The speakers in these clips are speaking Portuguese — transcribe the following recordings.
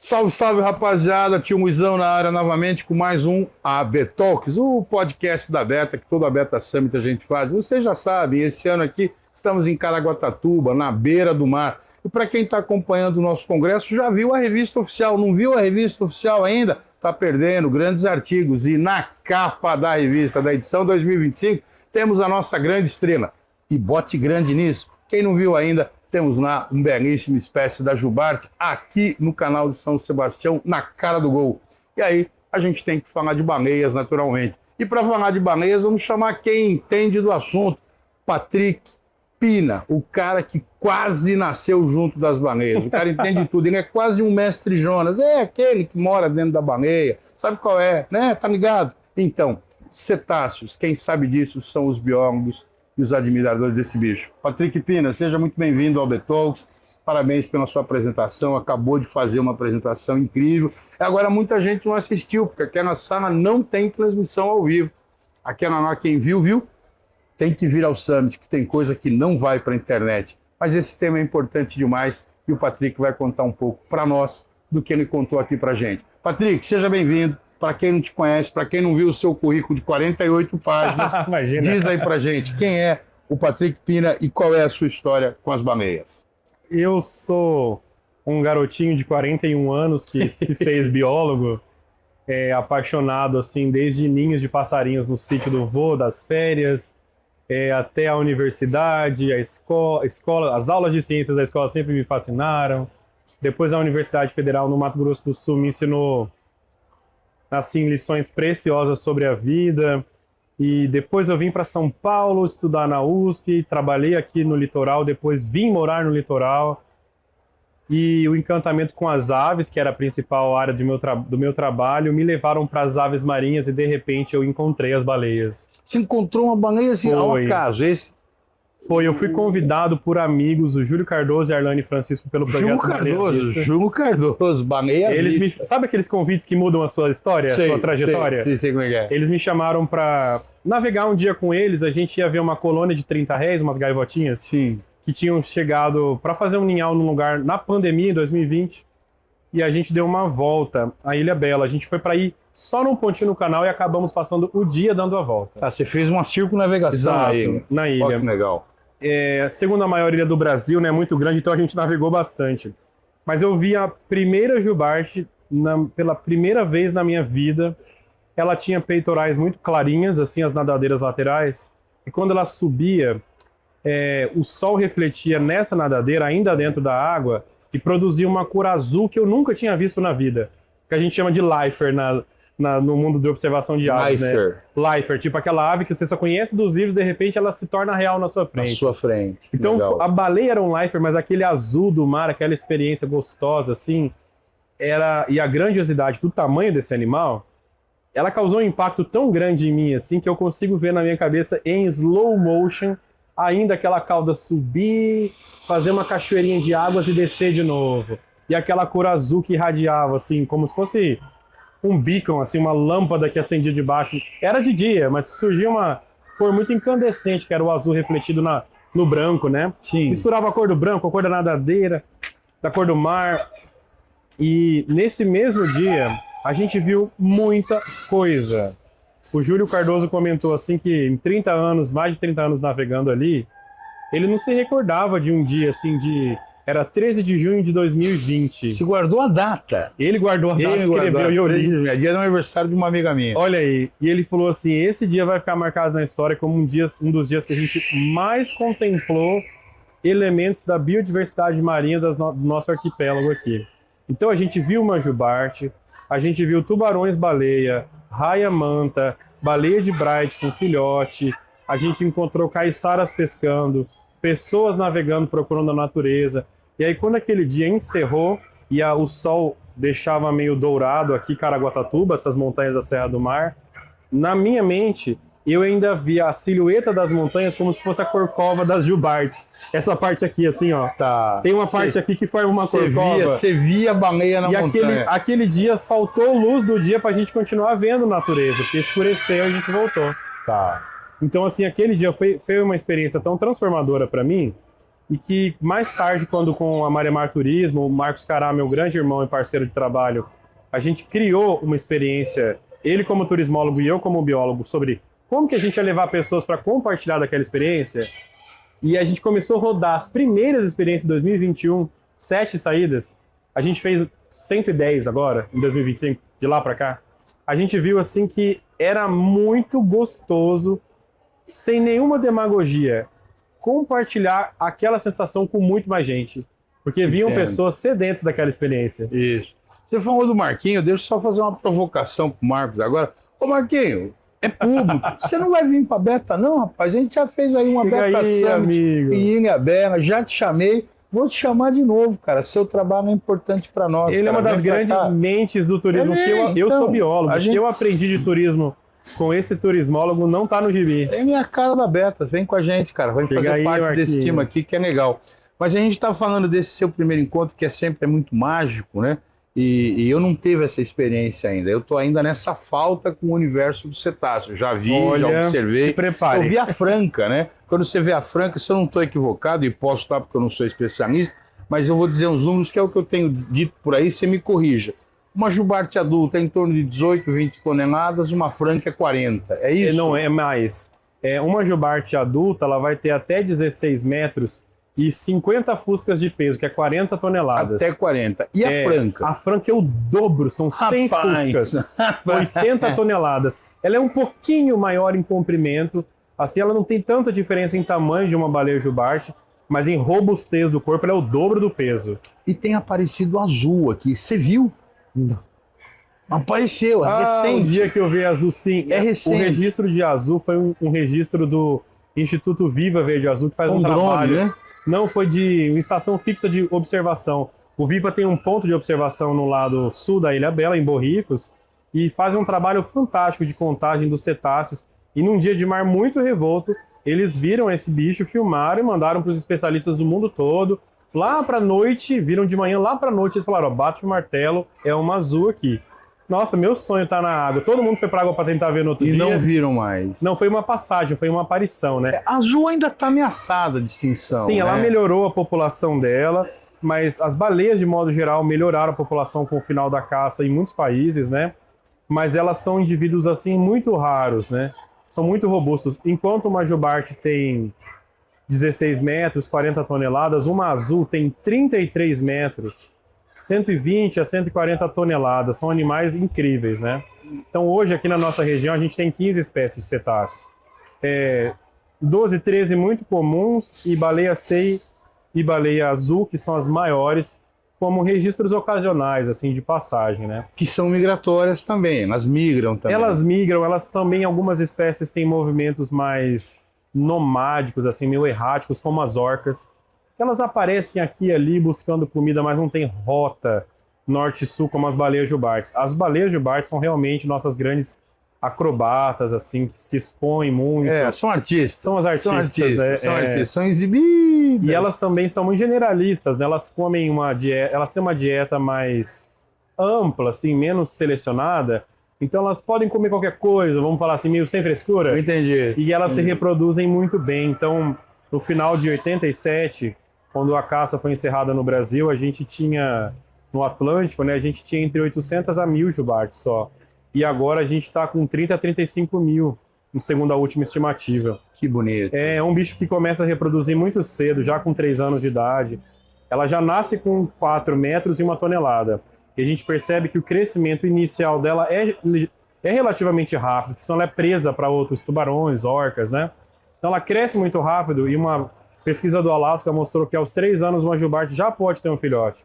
Salve, salve, rapaziada. Tio Muizão na área novamente com mais um AB Talks, o podcast da Beta, que toda a Beta Summit a gente faz. Vocês já sabem, esse ano aqui estamos em Caraguatatuba, na beira do mar. E para quem está acompanhando o nosso congresso, já viu a revista oficial. Não viu a revista oficial ainda? Está perdendo grandes artigos. E na capa da revista da edição 2025, temos a nossa grande estrela. E bote grande nisso. Quem não viu ainda, temos lá um belíssimo espécie da Jubarte aqui no canal de São Sebastião, na cara do gol. E aí a gente tem que falar de baleias naturalmente. E para falar de baleias, vamos chamar quem entende do assunto, Patrick Pina, o cara que quase nasceu junto das baleias. O cara entende tudo, ele é quase um mestre Jonas. É aquele que mora dentro da baleia, sabe qual é, né? Tá ligado? Então, cetáceos, quem sabe disso são os biólogos e os admiradores desse bicho. Patrick Pina, seja muito bem-vindo ao B-Talks. Parabéns pela sua apresentação, acabou de fazer uma apresentação incrível. Agora muita gente não assistiu, porque aqui na sala não tem transmissão ao vivo. Aquela lá, quem viu, viu. Tem que vir ao Summit, que tem coisa que não vai para a internet. Mas esse tema é importante demais e o Patrick vai contar um pouco para nós do que ele contou aqui para gente. Patrick, seja bem-vindo. Para quem não te conhece, para quem não viu o seu currículo de 48 páginas, diz aí pra gente quem é o Patrick Pina e qual é a sua história com as baleias. Eu sou um garotinho de 41 anos que se fez biólogo, apaixonado assim desde ninhos de passarinhos no sítio do vô, das férias, até a universidade, a escola, as aulas de ciências da escola sempre me fascinaram. Depois a Universidade Federal no Mato Grosso do Sul me ensinou assim, lições preciosas sobre a vida. E depois eu vim para São Paulo estudar na USP, trabalhei aqui no litoral, depois vim morar no litoral. E o encantamento com as aves, que era a principal área do meu trabalho, me levaram para as aves marinhas e de repente eu encontrei as baleias. Você encontrou uma baleia assim, ao acaso, esse? Eu fui convidado por amigos, o Júlio Cardoso e a Arlane Francisco, pelo projeto Júlio Cardoso, baleia. Sabe aqueles convites que mudam a sua história, a sua trajetória? Sei como é que é. Eles me chamaram para navegar um dia com eles, a gente ia ver uma colônia de 30 réis, umas gaivotinhas, sim, que tinham chegado para fazer um ninhal num lugar na pandemia, em 2020, e a gente deu uma volta à Ilha Bela. A gente foi para ir só num pontinho no canal e acabamos passando o dia dando a volta. Tá, você fez uma circunnavegação. Exato, na ilha. Olha que legal. Segunda maior ilha do Brasil, né, muito grande, então a gente navegou bastante. Mas eu vi a primeira Jubarte pela primeira vez na minha vida. Ela tinha peitorais muito clarinhas, assim, as nadadeiras laterais, e quando ela subia, o sol refletia nessa nadadeira, ainda dentro da água, e produzia uma cor azul que eu nunca tinha visto na vida, que a gente chama de lifer no mundo de observação de aves, né? Lifer, tipo aquela ave que você só conhece dos livros, de repente ela se torna real na sua frente. Na sua frente. Então legal. A baleia era um lifer, mas aquele azul do mar, aquela experiência gostosa, assim, e a grandiosidade do tamanho desse animal, ela causou um impacto tão grande em mim, assim, que eu consigo ver na minha cabeça em slow motion, ainda aquela cauda subir, fazer uma cachoeirinha de águas e descer de novo. E aquela cor azul que irradiava, assim, como se fosse um beacon, assim, uma lâmpada que acendia de baixo. Era de dia, mas surgia uma cor muito incandescente, que era o azul refletido no branco, né? Sim. Misturava a cor do branco, a cor da nadadeira, da cor do mar. E nesse mesmo dia, a gente viu muita coisa. O Júlio Cardoso comentou assim que em 30 anos, mais de 30 anos navegando ali, ele não se recordava de um dia assim Era 13 de junho de 2020. Você guardou a data. Ele guardou a data, escreveu e eu li. É dia do aniversário de uma amiga minha. Olha aí. E ele falou assim, esse dia vai ficar marcado na história como um dos dias que a gente mais contemplou elementos da biodiversidade marinha do nosso arquipélago aqui. Então a gente viu uma jubarte, a gente viu tubarões-baleia, raia-manta, baleia de Bright com filhote, a gente encontrou caiçaras pescando, pessoas navegando procurando a natureza. E aí quando aquele dia encerrou e o sol deixava meio dourado aqui Caraguatatuba, essas montanhas da Serra do Mar, na minha mente eu ainda via a silhueta das montanhas como se fosse a corcova das Jubartes. Essa parte aqui, assim, ó. Tá. Tem uma parte aqui que forma uma corcova. Você via a baleia na montanha. E aquele dia faltou luz do dia pra gente continuar vendo natureza, porque escureceu e a gente voltou. Tá. Então, assim, aquele dia foi uma experiência tão transformadora para mim, e que mais tarde, quando com a Maremar Turismo, o Marcos Cará, meu grande irmão e parceiro de trabalho, a gente criou uma experiência, ele como turismólogo e eu como biólogo, sobre como que a gente ia levar pessoas para compartilhar daquela experiência. E a gente começou a rodar as primeiras experiências de 2021, 7 saídas. A gente fez 110 agora, em 2025, de lá para cá. A gente viu assim que era muito gostoso, sem nenhuma demagogia, compartilhar aquela sensação com muito mais gente. Porque vinham pessoas sedentas daquela experiência. Isso. Você falou do Marquinho, deixa eu só fazer uma provocação pro Marcos agora. Ô Marquinho, é público. Você não vai vir pra Beta não, rapaz? A gente já fez aí uma Chega Beta aí, Summit amigo. em Ilhabela, já te chamei. Vou te chamar de novo, cara. Seu trabalho é importante para nós. Ele cara. é uma das grandes mentes do turismo. Eu sou biólogo. Eu aprendi de turismo com esse turismólogo, não tá no gibi. É minha cara da Beta. Vem com a gente, cara. Vem fazer aí, parte Marquinhos. desse time aqui, que é legal. Mas a gente tá falando desse seu primeiro encontro, que sempre é muito mágico, né? E eu não teve essa experiência ainda. Eu tô ainda nessa falta com o universo do cetáceo. Já vi, já observei. Se prepare. Eu vi a Franca, né? Quando você vê a Franca, se eu não estou equivocado, e posso estar porque eu não sou especialista, mas eu vou dizer uns números que é o que eu tenho dito por aí, você me corrija. Uma jubarte adulta é em torno de 18, 20 toneladas, uma Franca é 40. É isso? Não, é mais. Uma jubarte adulta, ela vai ter até 16 metros e 50 fuscas de peso, que é 40 toneladas. Até 40. E a Franca? A Franca é o dobro, são 100 fuscas, 80 toneladas. Ela é um pouquinho maior em comprimento, assim ela não tem tanta diferença em tamanho de uma baleia jubarte, mas em robustez do corpo ela é o dobro do peso. E tem aparecido azul aqui, você viu? Não. Apareceu, é recente. O dia que eu vi azul, sim. É recente. O registro de azul foi um registro do Instituto Viva Verde Azul, que faz um trabalho... drone, né? Não, foi de uma estação fixa de observação. O Viva tem um ponto de observação no lado sul da Ilhabela, em Borrifos, e faz um trabalho fantástico de contagem dos cetáceos. E num dia de mar muito revolto, eles viram esse bicho, filmaram e mandaram para os especialistas do mundo todo. Lá para noite, viram de manhã, lá para noite, eles falaram, ó, bate o martelo, é uma azul aqui. Nossa, meu sonho tá na água. Todo mundo foi pra água para tentar ver no outro dia. E não viram mais. Não, foi uma passagem, foi uma aparição, né? A azul ainda tá ameaçada de extinção. Sim, né? ela melhorou a população dela, mas as baleias, de modo geral, melhoraram a população com o final da caça em muitos países, né? Mas elas são indivíduos, assim, muito raros, né? São muito robustos. Enquanto uma jubarte tem 16 metros, 40 toneladas, uma azul tem 33 metros, 120 a 140 toneladas. São animais incríveis, né? Então, hoje, aqui na nossa região, a gente tem 15 espécies de cetáceos. 12, 13 muito comuns, e baleia sei e baleia azul, que são as maiores, como registros ocasionais, assim, de passagem, né? Que são migratórias também, elas migram também. Elas migram, elas também, algumas espécies têm movimentos mais nomádicos, assim, meio erráticos, como as orcas. Elas aparecem aqui e ali buscando comida, mas não tem rota norte e sul como as baleias jubartes. As baleias jubartes são realmente nossas grandes acrobatas, assim, que se expõem muito. São artistas. São as artistas, né? São artistas, são exibidas. E elas também são muito generalistas, né? Elas comem uma dieta, elas têm uma dieta mais ampla, assim, menos selecionada. Então elas podem comer qualquer coisa, vamos falar assim, meio sem frescura. Eu entendi. E elas se reproduzem muito bem. Então, no final de 87, quando a caça foi encerrada no Brasil, a gente tinha, no Atlântico, né, a gente tinha entre 800 a 1.000 jubartes só. E agora a gente está com 30 a 35 mil, segundo a última estimativa. Que bonito. É um bicho que começa a reproduzir muito cedo, já com 3 anos de idade. Ela já nasce com 4 metros e 1 tonelada. E a gente percebe que o crescimento inicial dela é relativamente rápido, porque senão ela é presa para outros tubarões, orcas, né? Então ela cresce muito rápido, e uma pesquisa do Alasca mostrou que aos 3 anos uma jubarte já pode ter um filhote.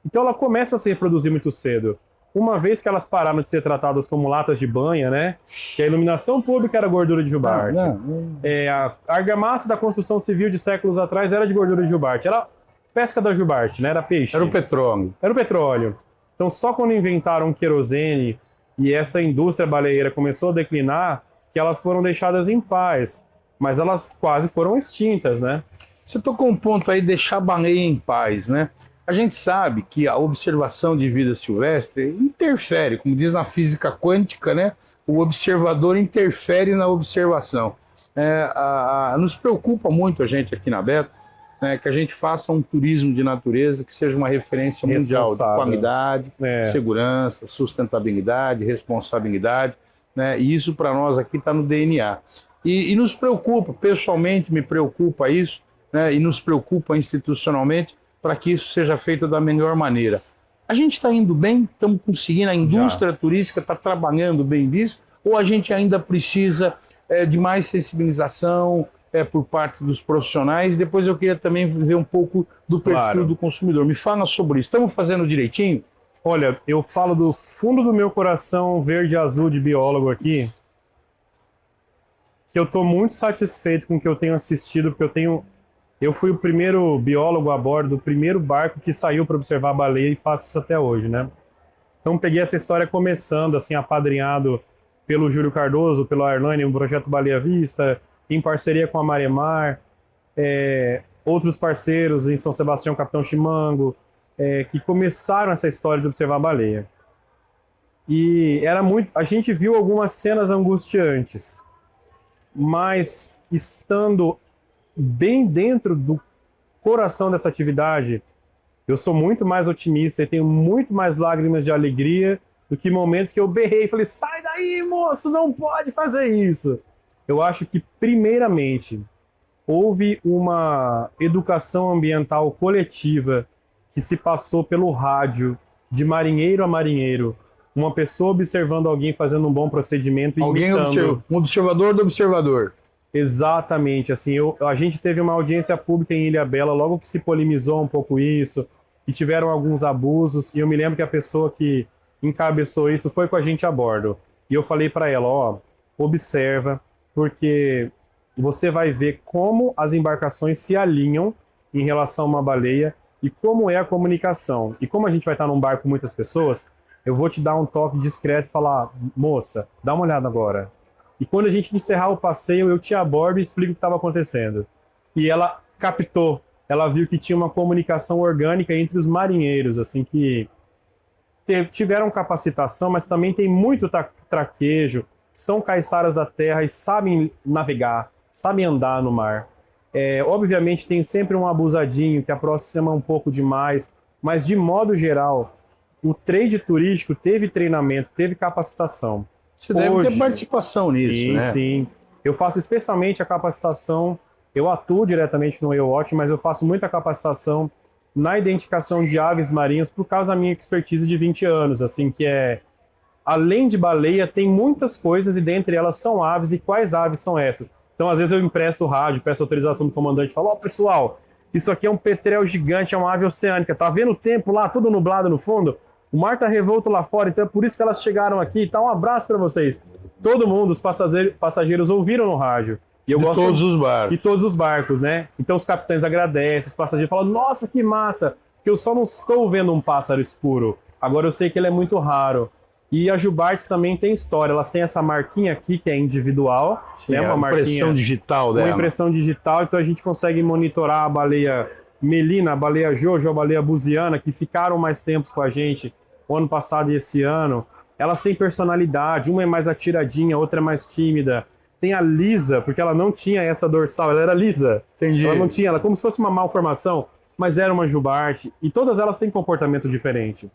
Então ela começa a se reproduzir muito cedo. Uma vez que elas pararam de ser tratadas como latas de banha, né? Que a iluminação pública era gordura de jubarte. A argamassa da construção civil de séculos atrás era de gordura de jubarte. Era pesca da jubarte, né? Era peixe. Era o petróleo. Era o petróleo. Então só quando inventaram o querosene e essa indústria baleeira começou a declinar, que elas foram deixadas em paz. Mas elas quase foram extintas, né? Você tocou um ponto aí, deixar a baleia em paz, né? A gente sabe que a observação de vida silvestre interfere, como diz na física quântica, né? O observador interfere na observação. Nos preocupa muito a gente aqui na Beta, né, que a gente faça um turismo de natureza que seja uma referência mundial de qualidade, segurança, sustentabilidade, responsabilidade, né, e isso para nós aqui está no DNA. E nos preocupa, pessoalmente me preocupa isso, né, e nos preocupa institucionalmente para que isso seja feito da melhor maneira. A gente está indo bem? Estamos conseguindo? A indústria turística está trabalhando bem nisso? Ou a gente ainda precisa de mais sensibilização por parte dos profissionais? Depois eu queria também ver um pouco do perfil do consumidor. Me fala sobre isso. Estamos fazendo direitinho? Olha, eu falo do fundo do meu coração verde e azul de biólogo aqui, que eu estou muito satisfeito com o que eu tenho assistido, porque eu fui o primeiro biólogo a bordo do primeiro barco que saiu para observar a baleia e faço isso até hoje, né? Então peguei essa história começando, assim, apadrinhado pelo Júlio Cardoso, pelo Arlane, um projeto Baleia Vista, em parceria com a Maremar, outros parceiros em São Sebastião, Capitão Chimango, que começaram essa história de observar a baleia. E a gente viu algumas cenas angustiantes, mas estando bem dentro do coração dessa atividade, eu sou muito mais otimista e tenho muito mais lágrimas de alegria do que momentos que eu berrei e falei, sai daí, moço, não pode fazer isso. Eu acho que, primeiramente, houve uma educação ambiental coletiva que se passou pelo rádio, de marinheiro a marinheiro, uma pessoa observando alguém fazendo um bom procedimento e imitando. Um observador do observador. Exatamente, assim, a gente teve uma audiência pública em Ilhabela logo que se polemizou um pouco isso, e tiveram alguns abusos, e eu me lembro que a pessoa que encabeçou isso foi com a gente a bordo. E eu falei para ela, observa, porque você vai ver como as embarcações se alinham em relação a uma baleia e como é a comunicação. E como a gente vai estar num barco com muitas pessoas, eu vou te dar um toque discreto e falar, moça, dá uma olhada agora. E quando a gente encerrar o passeio, eu te abordo e explico o que estava acontecendo. E ela captou, ela viu que tinha uma comunicação orgânica entre os marinheiros, assim, que tiveram capacitação, mas também tem muito traquejo, são caiçaras da terra e sabem navegar, sabem andar no mar. Obviamente tem sempre um abusadinho que aproxima um pouco demais, mas de modo geral, o trade turístico teve treinamento, teve capacitação. Você deve ter participação nisso, né? Sim. Eu faço especialmente a capacitação, eu atuo diretamente no Whale Watch, mas eu faço muita capacitação na identificação de aves marinhas por causa da minha expertise de 20 anos, assim, que além de baleia, tem muitas coisas e dentre elas são aves, e quais aves são essas? Então, às vezes eu empresto o rádio, peço autorização do comandante e falo, pessoal, isso aqui é um petrel gigante, é uma ave oceânica, tá vendo o tempo lá, tudo nublado no fundo? O mar tá revolto lá fora, então é por isso que elas chegaram aqui, tá? Um abraço para vocês. Todo mundo, os passageiros ouviram no rádio. E eu gosto todos os barcos. E todos os barcos, né? Então os capitães agradecem, os passageiros falam, nossa, que massa, que eu só não estou vendo um pássaro escuro. Agora eu sei que ele é muito raro. E a Jubartes também tem história, elas têm essa marquinha aqui que é individual. Sim, né? Uma impressão digital dela. Uma impressão digital, então a gente consegue monitorar a baleia melina, a baleia jojo, a baleia buziana, que ficaram mais tempos com a gente o ano passado e esse ano. Elas têm personalidade, uma é mais atiradinha, outra é mais tímida. Tem a lisa, porque ela não tinha essa dorsal, ela era lisa. Entendi. Ela não tinha, ela como se fosse uma malformação, mas era uma jubarte. E todas elas têm comportamento diferente.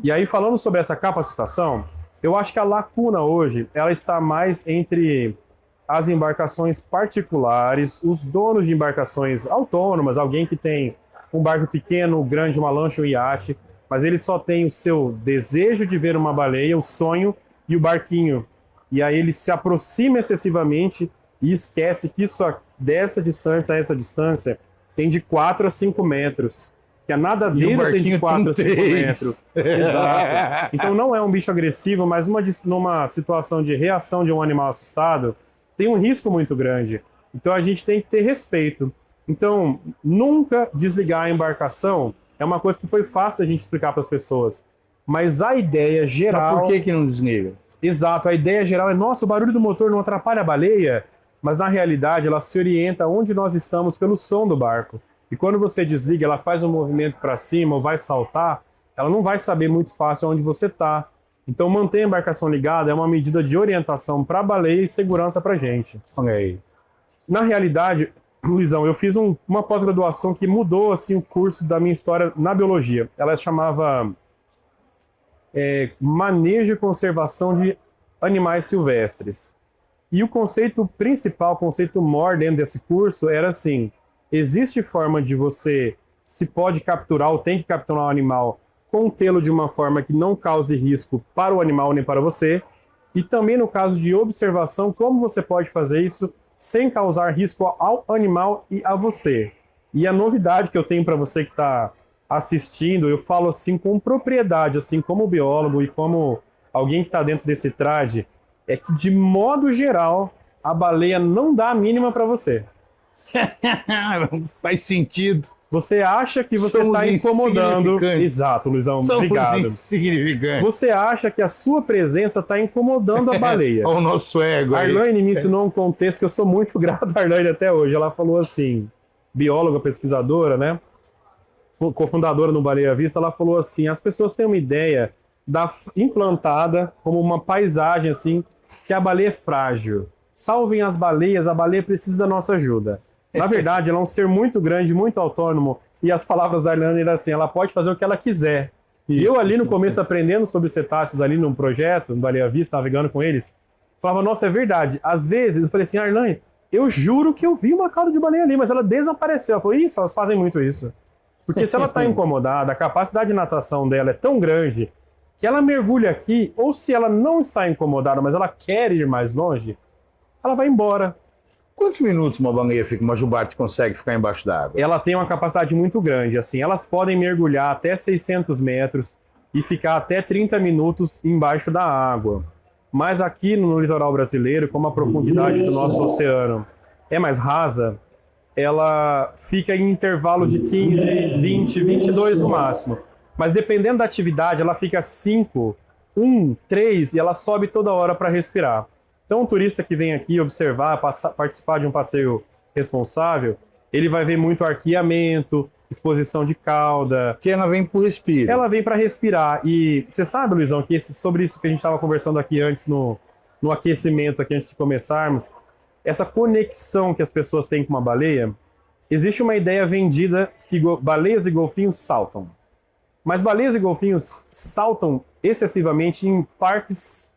E aí, falando sobre essa capacitação, eu acho que a lacuna hoje, ela está mais entre as embarcações particulares, os donos de embarcações autônomas, alguém que tem um barco pequeno, grande, uma lancha, um iate, mas ele só tem o seu desejo de ver uma baleia, o sonho e o barquinho. E aí ele se aproxima excessivamente e esquece que isso, dessa distância a essa distância, tem de 4 a 5 metros. Que a nadadeira tem de 4 a 5 metros. Exato. Então não é um bicho agressivo, mas numa situação de reação de um animal assustado, tem um risco muito grande. Então a gente tem que ter respeito. Então, nunca desligar a embarcação é uma coisa que foi fácil da gente explicar para as pessoas. Mas a ideia geral... Mas por que não desliga? Exato, a ideia geral é, nossa, o barulho do motor não atrapalha a baleia, mas na realidade ela se orienta onde nós estamos pelo som do barco. E quando você desliga, ela faz um movimento para cima ou vai saltar, ela não vai saber muito fácil onde você está. Então manter a embarcação ligada é uma medida de orientação para a baleia e segurança para a gente. Okay. Na realidade, Luizão, eu fiz uma pós-graduação que mudou assim, o curso da minha história na biologia. Ela chamava Manejo e Conservação de Animais Silvestres. E o conceito principal, o conceito maior dentro desse curso era assim, existe forma de você, se pode capturar ou tem que capturar um animal, contê-lo de uma forma que não cause risco para o animal nem para você, e também no caso de observação, como você pode fazer isso sem causar risco ao animal e a você. E a novidade que eu tenho para você que está assistindo, eu falo assim com propriedade, assim como biólogo e como alguém que está dentro desse trade, é que de modo geral a baleia não dá a mínima para você. Faz sentido. Você acha que você está incomodando. Exato, Luizão, obrigado. Insignificante. Você acha que a sua presença está incomodando a baleia. Olha o nosso ego aí. A Arlane me ensinou um contexto que eu sou muito grato a Arlane até hoje. Ela falou assim, bióloga, pesquisadora, né? Cofundadora no Baleia Vista, ela falou assim, as pessoas têm uma ideia implantada como uma paisagem assim, que a baleia é frágil. Salvem as baleias, a baleia precisa da nossa ajuda. Na verdade, ela é um ser muito grande, muito autônomo, e as palavras da Arlane eram assim, ela pode fazer o que ela quiser. Isso. E eu ali no começo, aprendendo sobre cetáceos ali num projeto, no Baleia Vista, navegando com eles, falava, nossa, é verdade. Às vezes, eu falei assim, Arlane, eu juro que eu vi uma cauda de baleia ali, mas ela desapareceu. Eu falei, isso, elas fazem muito isso. Porque se ela está incomodada, a capacidade de natação dela é tão grande, que ela mergulha aqui, ou se ela não está incomodada, mas ela quer ir mais longe, ela vai embora. Quantos minutos uma baleia fica, uma jubarte consegue ficar embaixo d'água? Ela tem uma capacidade muito grande, assim, elas podem mergulhar até 600 metros e ficar até 30 minutos embaixo da água. Mas aqui no litoral brasileiro, como a profundidade do nosso oceano é mais rasa, ela fica em intervalos de 15, 20, 22 no máximo. Mas dependendo da atividade, ela fica 5, 1, 3 e ela sobe toda hora para respirar. Então, um turista que vem aqui observar, participar de um passeio responsável, ele vai ver muito arqueamento, exposição de cauda. Que ela vem para o respiro. Ela vem para respirar. E você sabe, Luizão, que sobre isso que a gente estava conversando aqui antes, no aquecimento, aqui antes de começarmos, essa conexão que as pessoas têm com uma baleia, existe uma ideia vendida que baleias e golfinhos saltam. Mas baleias e golfinhos saltam excessivamente em parques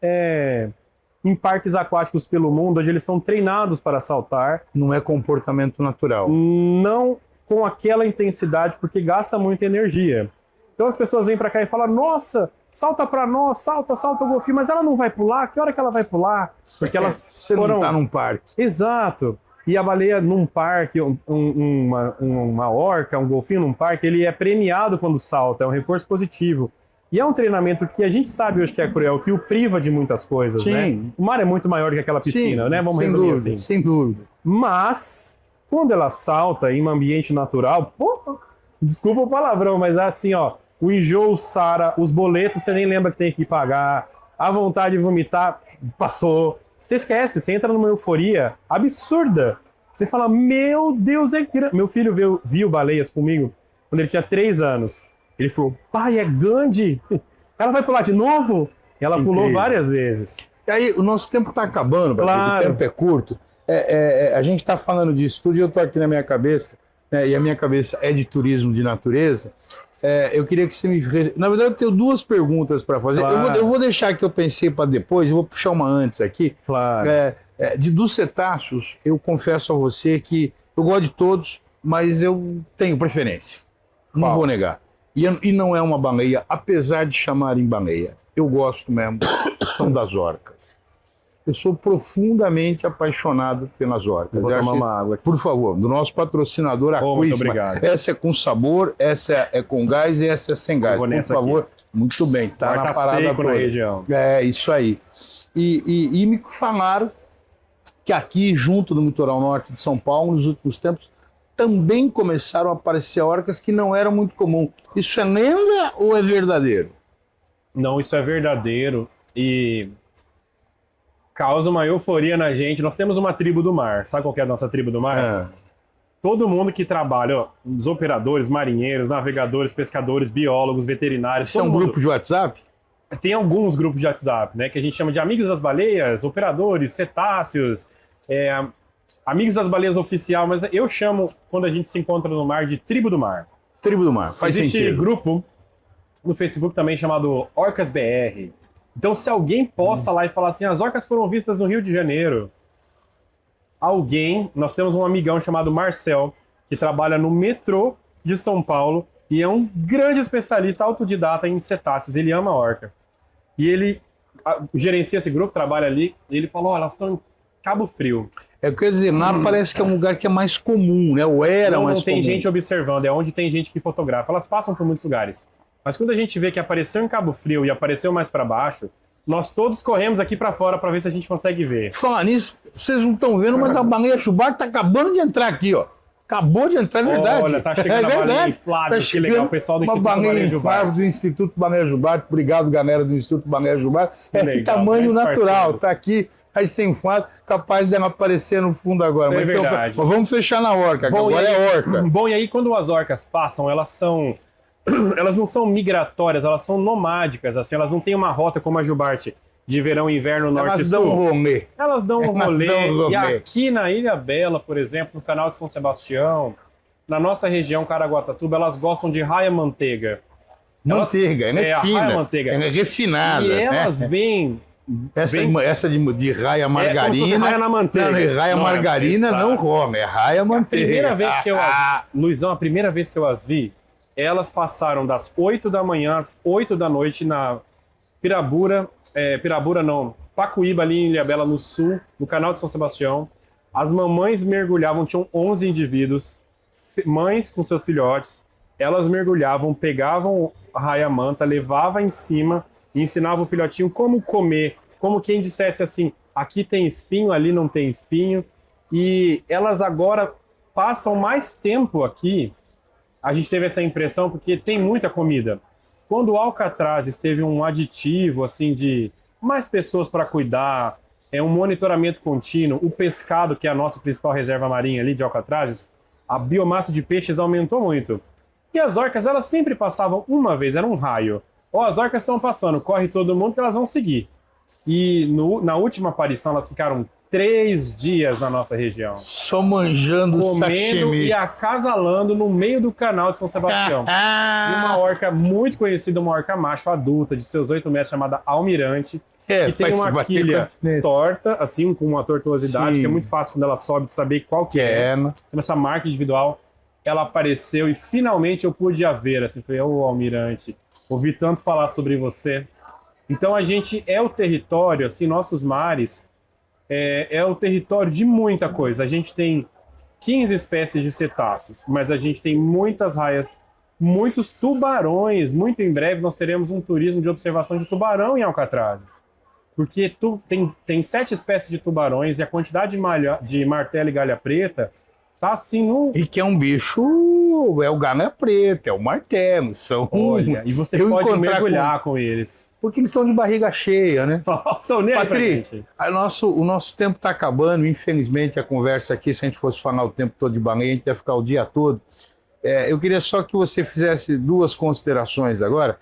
aquáticos pelo mundo, onde eles são treinados para saltar. Não é comportamento natural. Não com aquela intensidade, porque gasta muita energia. Então as pessoas vêm para cá e falam, nossa, salta para nós, salta o golfinho, mas ela não vai pular? Que hora que ela vai pular? Porque elas Você não está num parque. Exato. E a baleia num parque, uma orca, um golfinho num parque, ele é premiado quando salta, é um reforço positivo. E é um treinamento que a gente sabe hoje que é cruel, que o priva de muitas coisas, Sim. né? O mar é muito maior que aquela piscina, né? Vamos resumir assim. Sem dúvida. Mas, quando ela salta em um ambiente natural, pô, desculpa o palavrão, mas assim, ó, o enjoo sara, os boletos você nem lembra que tem que pagar, a vontade de vomitar passou. Você esquece, você entra numa euforia absurda. Você fala, meu Deus, é grande. Meu filho viu baleias comigo quando ele tinha 3 anos. Ele falou, pai, é grande. Ela vai pular de novo? E ela pulou várias vezes. E aí, o nosso tempo está acabando, claro. O tempo é curto. A gente está falando disso tudo e eu estou aqui na minha cabeça, né, e a minha cabeça é de turismo de natureza. Eu queria que você me... Na verdade, eu tenho 2 perguntas para fazer. Claro. Eu vou deixar que eu pensei para depois, eu vou puxar uma antes aqui. Claro. Dos cetáceos, eu confesso a você que eu gosto de todos, mas eu tenho preferência. Não vou negar. E não é uma baleia, apesar de chamarem baleia. Eu gosto mesmo, são das orcas. Eu sou profundamente apaixonado pelas orcas. Vou tomar uma água aqui. Por favor, do nosso patrocinador Aquisma. Muito obrigado. Essa é com sabor, essa é com gás e essa é sem gás. Por favor, aqui. Muito bem. Tá na parada seco na região. É, isso aí. E me falaram que aqui, junto do litoral norte de São Paulo, nos últimos tempos, também começaram a aparecer orcas que não eram muito comuns. Isso é lenda ou é verdadeiro? Não, isso é verdadeiro e causa uma euforia na gente. Nós temos uma tribo do mar. Sabe qual que é a nossa tribo do mar? Todo mundo que trabalha, os operadores, marinheiros, navegadores, pescadores, biólogos, veterinários... Isso é um grupo de WhatsApp? Tem alguns grupos de WhatsApp, né? Que a gente chama de amigos das baleias, operadores, cetáceos... Amigos das Baleias Oficial, mas eu chamo, quando a gente se encontra no mar, de Tribo do Mar. Tribo do Mar, faz Existe sentido. grupo no Facebook também chamado Orcas BR. Então, se alguém posta lá e fala assim, as orcas foram vistas no Rio de Janeiro, nós temos um amigão chamado Marcel, que trabalha no metrô de São Paulo e é um grande especialista autodidata em cetáceos, ele ama orca. E ele gerencia esse grupo, trabalha ali, e ele falou, elas estão em Cabo Frio. Quer dizer, lá parece que é um lugar que é mais comum, né? Ou era mais comum. Não tem gente observando, é onde tem gente que fotografa. Elas passam por muitos lugares. Mas quando a gente vê que apareceu em Cabo Frio e apareceu mais para baixo, nós todos corremos aqui para fora para ver se a gente consegue ver. Falar nisso, vocês não estão vendo, mas a baleia jubarte tá acabando de entrar aqui, ó. Acabou de entrar, é verdade. Olha, tá chegando a baleia inflável, que legal. O pessoal do Instituto Baleia inflável do Instituto Baleia Jubarte. Obrigado, galera do Instituto Baleia Jubarte. Legal, tamanho natural, parceiros. tá aqui, aí sem fato, capaz de aparecer no fundo agora. É verdade. Mas vamos fechar na orca, que agora é orca. Bom, e aí quando as orcas passam, elas não são migratórias, elas são nomádicas, assim, elas não têm uma rota como a jubarte de verão, inverno, norte e sul. Elas dão um rolê. Elas dão um rolê. dão um rolê. E aqui na Ilha Bela, por exemplo, no canal de São Sebastião, na nossa região Caraguatatuba, elas gostam de raia-manteiga. Manteiga, ela é fina, raia-manteiga. ela é refinada. E elas vêm... Essa de raia margarina. como se fosse raia na manteiga. Não, raia Não é margarina pesado. não come, é raia manteiga. Primeira vez que Luizão, a primeira vez que eu as vi, elas passaram das 8 da manhã às 8 da noite na Pacuíba, ali em Ilhabela, no sul, no canal de São Sebastião. As mamães mergulhavam, tinham 11 indivíduos, mães com seus filhotes, elas mergulhavam, pegavam a raia-manta, levavam em cima e ensinavam o filhotinho como comer, como quem dissesse assim, aqui tem espinho, ali não tem espinho. E elas agora passam mais tempo aqui, a gente teve essa impressão porque tem muita comida. Quando o Alcatrazes teve um aditivo, assim, de mais pessoas para cuidar, um monitoramento contínuo, o pescado, que é a nossa principal reserva marinha ali de Alcatrazes, a biomassa de peixes aumentou muito. E as orcas, elas sempre passavam uma vez, era um raio. Ó, as orcas estão passando, corre todo mundo que elas vão seguir. E na última aparição, elas ficaram 3 dias na nossa região. Só manjando comendo sashimi. E acasalando no meio do canal de São Sebastião. E uma orca muito conhecida, uma orca macho adulta, de seus 8 metros, chamada Almirante, que tem uma quilha torta, assim, com uma tortuosidade, que é muito fácil quando ela sobe de saber qual que é. Tem essa marca individual. Ela apareceu e finalmente eu pude a ver, assim, foi ô Almirante, ouvi tanto falar sobre você. Então a gente é o território, assim, nossos mares, é o território de muita coisa. A gente tem 15 espécies de cetáceos, mas a gente tem muitas raias, muitos tubarões. Muito em breve nós teremos um turismo de observação de tubarão em Alcatrazes. Porque tem 7 espécies de tubarões e a quantidade de martelo e galha preta tá assim no... E que é um bicho, é o galha preta, é o martelo, são... Olha, e você pode mergulhar com eles. Porque eles estão de barriga cheia, né? Patrick, o nosso tempo está acabando, infelizmente a conversa aqui, se a gente fosse falar o tempo todo de baleia, a gente ia ficar o dia todo. Eu queria só que você fizesse 2 considerações agora.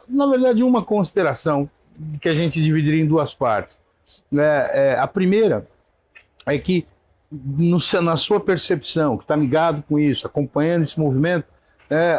Na verdade, uma consideração que a gente dividiria em 2 partes. A primeira é que, na sua percepção, que está ligado com isso, acompanhando esse movimento,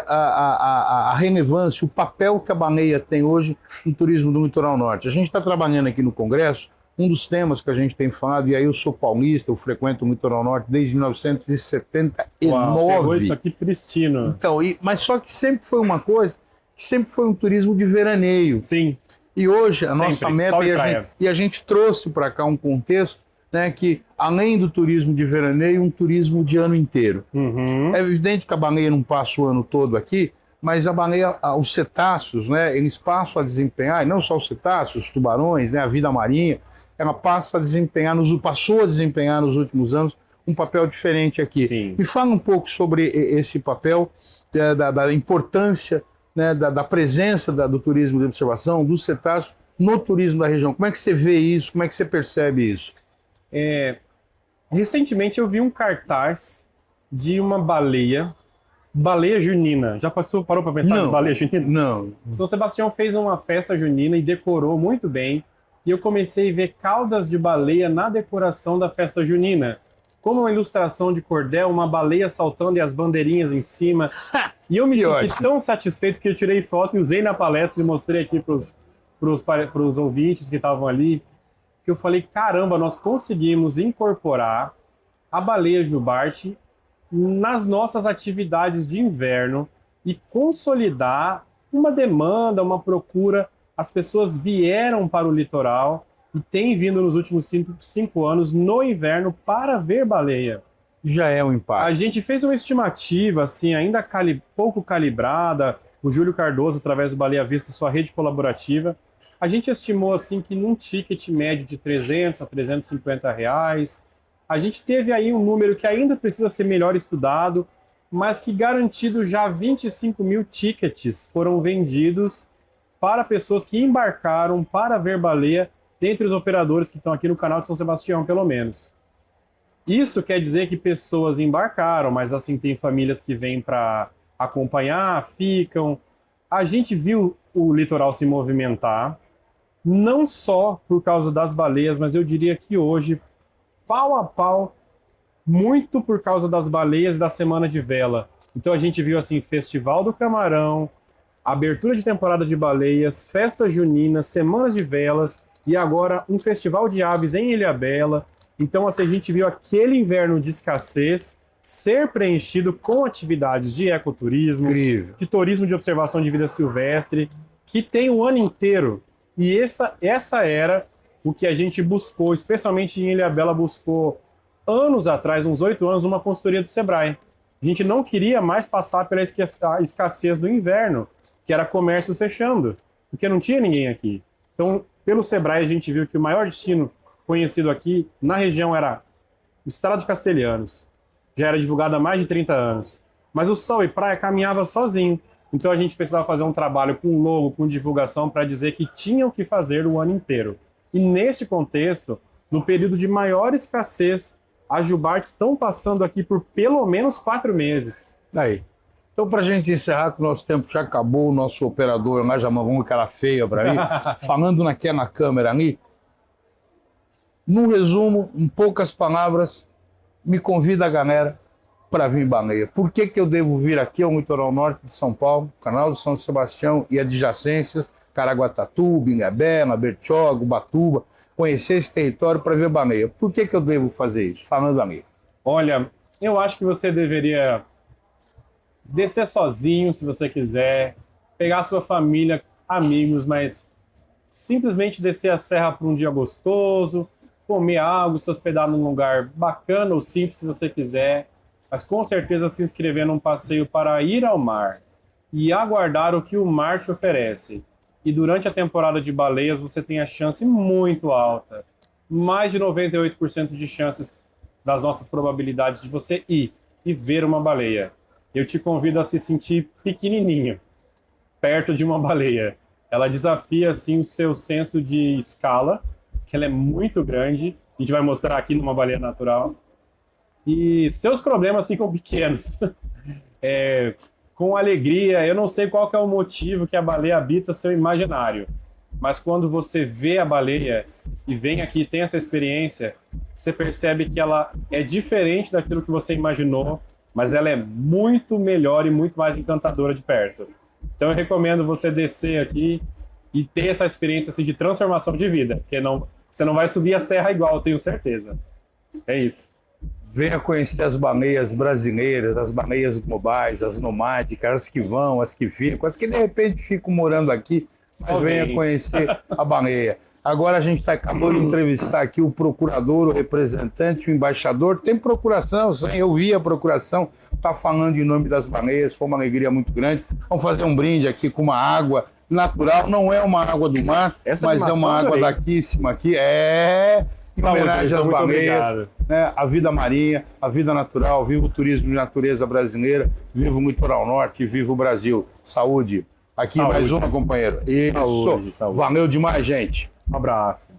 a relevância, o papel que a baleia tem hoje no turismo do litoral norte. A gente está trabalhando aqui no Congresso, um dos temas que a gente tem falado, e aí eu sou paulista, eu frequento o litoral norte desde 1979. Uau, isso aqui pristino. Então, mas só que sempre foi uma coisa, que sempre foi um turismo de veraneio. Sim. E hoje a nossa meta, e a gente trouxe para cá um contexto, né, que além do turismo de veraneio, um turismo de ano inteiro. É evidente que a baleia não passa o ano todo aqui, mas a baleia, os cetáceos, né, eles passam a desempenhar, e não só os cetáceos, os tubarões, né, a vida marinha, ela passou a desempenhar nos últimos anos um papel diferente aqui. Sim. Me fala um pouco sobre esse papel, da importância, né, da presença do turismo de observação, dos cetáceos no turismo da região. Como é que você vê isso? Como é que você percebe isso? Recentemente eu vi um cartaz de uma baleia junina. Já parou para pensar em baleia junina? Não. São Sebastião fez uma festa junina e decorou muito bem e eu comecei a ver caudas de baleia na decoração da festa junina. Como uma ilustração de cordel, uma baleia saltando e as bandeirinhas em cima. E eu me senti tão satisfeito que eu tirei foto e usei na palestra e mostrei aqui para os ouvintes que estavam ali, que eu falei, caramba, nós conseguimos incorporar a baleia jubarte nas nossas atividades de inverno e consolidar uma demanda, uma procura. As pessoas vieram para o litoral e têm vindo nos últimos 5 anos no inverno para ver baleia. Já é um impacto. A gente fez uma estimativa, assim, ainda pouco calibrada, o Júlio Cardoso, através do Baleia Vista, sua rede colaborativa, a gente estimou assim que num ticket médio de 300 a 350 reais, a gente teve aí um número que ainda precisa ser melhor estudado, mas que garantido já 25 mil tickets foram vendidos para pessoas que embarcaram para ver baleia, dentre os operadores que estão aqui no canal de São Sebastião, pelo menos. Isso quer dizer que pessoas embarcaram, mas assim, tem famílias que vêm para acompanhar, ficam. A gente viu o litoral se movimentar, não só por causa das baleias, mas eu diria que hoje, pau a pau, muito por causa das baleias e da Semana de Vela. Então a gente viu assim, Festival do Camarão, abertura de temporada de baleias, festas juninas, semanas de velas e agora um festival de aves em Ilhabela. Então assim, a gente viu aquele inverno de escassez ser preenchido com atividades de ecoturismo, Incrível. de turismo de observação de vida silvestre, que tem o ano inteiro. E essa era o que a gente buscou, especialmente em Ilhabela, buscou anos atrás, uns 8 anos, uma consultoria do Sebrae. A gente não queria mais passar pela escassez do inverno, que era comércios fechando, porque não tinha ninguém aqui. Então, pelo Sebrae, a gente viu que o maior destino conhecido aqui na região era o Estrada de Castelhanos. Já era divulgado há mais de 30 anos. Mas o Sol e Praia caminhava sozinho. Então a gente precisava fazer um trabalho com logo, com divulgação, para dizer que tinham que fazer o ano inteiro. E neste contexto, no período de maior escassez, as jubartes estão passando aqui por pelo menos 4 meses. Aí. Então, para a gente encerrar, que o nosso tempo já acabou, o nosso operador, nós já mandamos uma cara feia para mim, falando na câmera ali, no resumo, em poucas palavras, me convida a galera para vir em Baleia. Por que eu devo vir aqui ao litoral norte de São Paulo, canal de São Sebastião e adjacências, Caraguatatuba, Ilhabela, Bertioga, Ubatuba, conhecer esse território para ver Baleia? Por que eu devo fazer isso? Falando ali. Olha, eu acho que você deveria descer sozinho, se você quiser, pegar sua família, amigos, mas simplesmente descer a serra para um dia gostoso, comer algo, se hospedar num lugar bacana ou simples, se você quiser, mas com certeza se inscrever num passeio para ir ao mar e aguardar o que o mar te oferece. E durante a temporada de baleias você tem a chance muito alta, mais de 98% de chances das nossas probabilidades de você ir e ver uma baleia. Eu te convido a se sentir pequenininho, perto de uma baleia. Ela desafia, assim, o seu senso de escala, que ela é muito grande. A gente vai mostrar aqui numa baleia natural. E seus problemas ficam pequenos. Com alegria, eu não sei qual que é o motivo que a baleia habita seu imaginário, mas quando você vê a baleia e vem aqui e tem essa experiência, você percebe que ela é diferente daquilo que você imaginou, mas ela é muito melhor e muito mais encantadora de perto. Então eu recomendo você descer aqui e ter essa experiência assim, de transformação de vida, porque você não vai subir a serra igual, eu tenho certeza. É isso. Venha conhecer as baleias brasileiras, as baleias globais, as nomádicas, as que vão, as que ficam, as que de repente ficam morando aqui, mas venha conhecer a baleia. Agora a gente acabou de entrevistar aqui o procurador, o representante, o embaixador. Tem procuração, eu vi a procuração, está falando em nome das baleias, foi uma alegria muito grande. Vamos fazer um brinde aqui com uma água natural, não é uma água do mar, mas é uma água daquíssima aqui. Em homenagem às baleias, né, a vida marinha, a vida natural, viva o turismo de natureza brasileira, viva o litoral norte, viva o Brasil. Saúde. Aqui saúde. Mais uma, companheiro. Isso. Saúde, saúde. Valeu demais, gente. Um abraço.